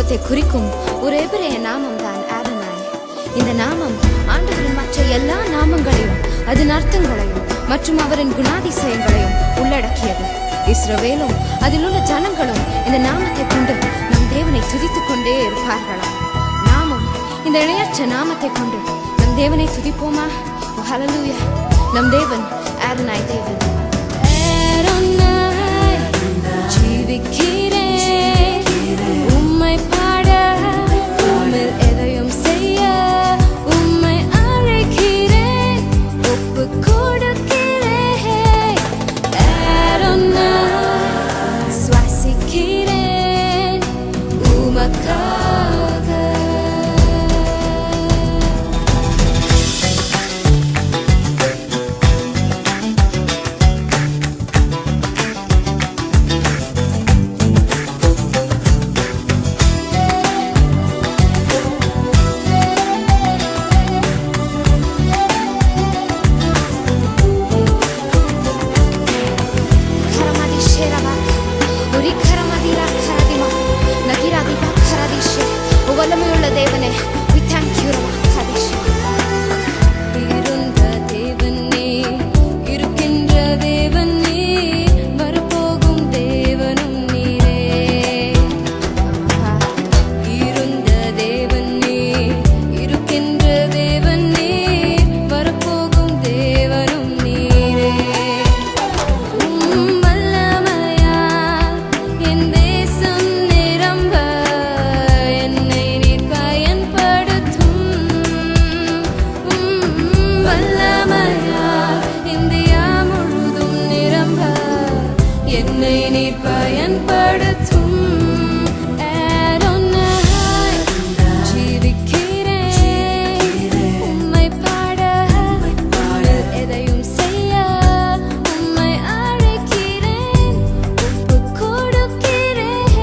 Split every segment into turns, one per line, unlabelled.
மகத்துவத்தை குறிக்கும் ஒரு எபிரேய நாமம் தான் ஆடனாய். இந்த நாமம் ஆண்டவரின் மற்ற எல்லா நாமங்களையும் அதன் அர்த்தங்களையும் மற்றும் அவரின் குணாதிசயங்களையும் உள்ளடக்கியது. இஸ்ரவேலும் அதில் உள்ள ஜனங்களும் இந்த நாமத்தை கொண்டு நம் தேவனை துதித்துக் கொண்டே இருப்பார்களாம். நாமும் இந்த இணையற்ற நாமத்தை கொண்டு நம் தேவனை துதிப்போமா? ஹல்லேலூயா. நம் தேவன் ஆடனாய் தேவன். ஜீவிக்கிறேன் உம்மை பாட, உம்மில் எதையும் செய்ய உம்மை அழைக்கிறேன், ஒப்பு கொடுக்கிறேன். சுவாசிக்கிறேன் உமக்காக. வல்லமையுள்ள தேவனே, we thank you. இருந்த தேவன் நீர், இருக்கின்ற தேவன் நீர், வரப்போகும் தேவனும் நீரே. இருந்த தேவன் நீர், இருக்கின்ற தேவன் நீர், வரப்போகும் தேவனும் நீரே. வல்லமையால் என் தேசம் நிரம்ப என்னை நீர் பயன்படுத்தும். ஆடோனாய் ஜீவிக்கிறேன் உம்மை பாட, எதையும் செய்ய உம்மை அழைக்கிறேன், ஒப்பு கொடுக்கிறேன்.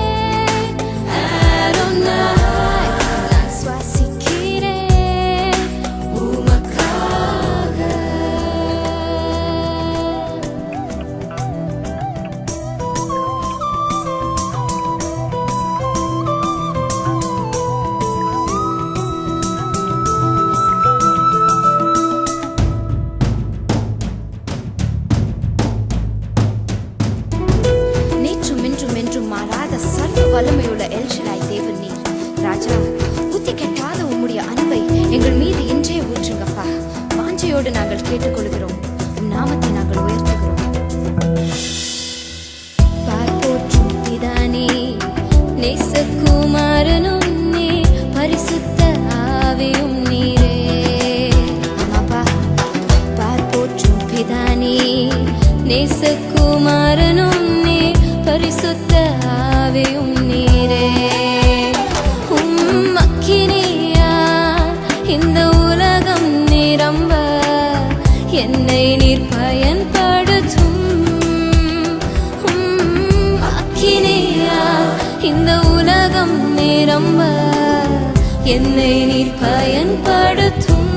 ஆடோனாய் நான் சுவாசிக்கிறேன் உமக்காக. மாறாத சர்வ வல்லமையுள்ள எல்ஷடாய் தேவன் நீர். ராஜா, புத்தி கெட்டாத உம்முடைய அன்பை எங்கள் மீது இன்றே ஊற்றுங்கப்பா. வாஞ்சையோடு நாங்கள் கேட்டுக்கொள்கிறோம், உம் நாமத்தை நாங்கள் உயர்த்துகிறோம். பார்ப்போற்றும் பிதானே, நேசகுமாரனும் நீர், பரிசுத்த ஆவியும் நீரே. ஆமாப்பா, பார்ப்போற்றும் பிதானே, நேசகுமாரனும் நீர், பரிசுத்த ஆவியும் நீரே. அக்கினியால் இந்த உலகம் நிரம்ப என்னை நீர் பயன்படுத்தும். அக்கினியால் இந்த உலகம் நிரம்ப என்னை நீர் பயன்படுத்தும்.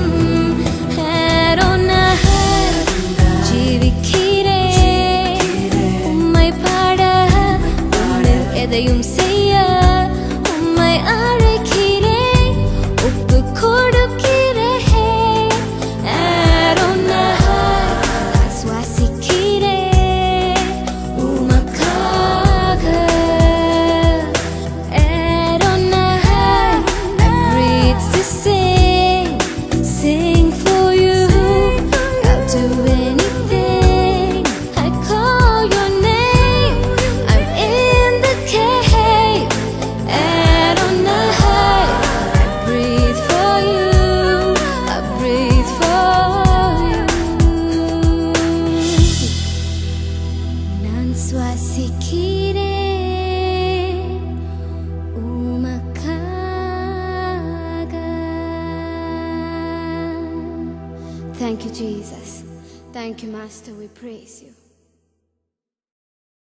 எதையும் செய்ய உம்மை அழைக்கிறேன், ஒப்பு கொடுக்கிறேன். நான் சுவாசிக்கிறேன் உமக்காக. I breathe to sing for you. I'll do anything. I call your name. I'm in the cave. Adonai, I breathe for you. I breathe for you. Nan swasikiren umakaga. Thank you, Jesus. Thank you, Master. We praise you.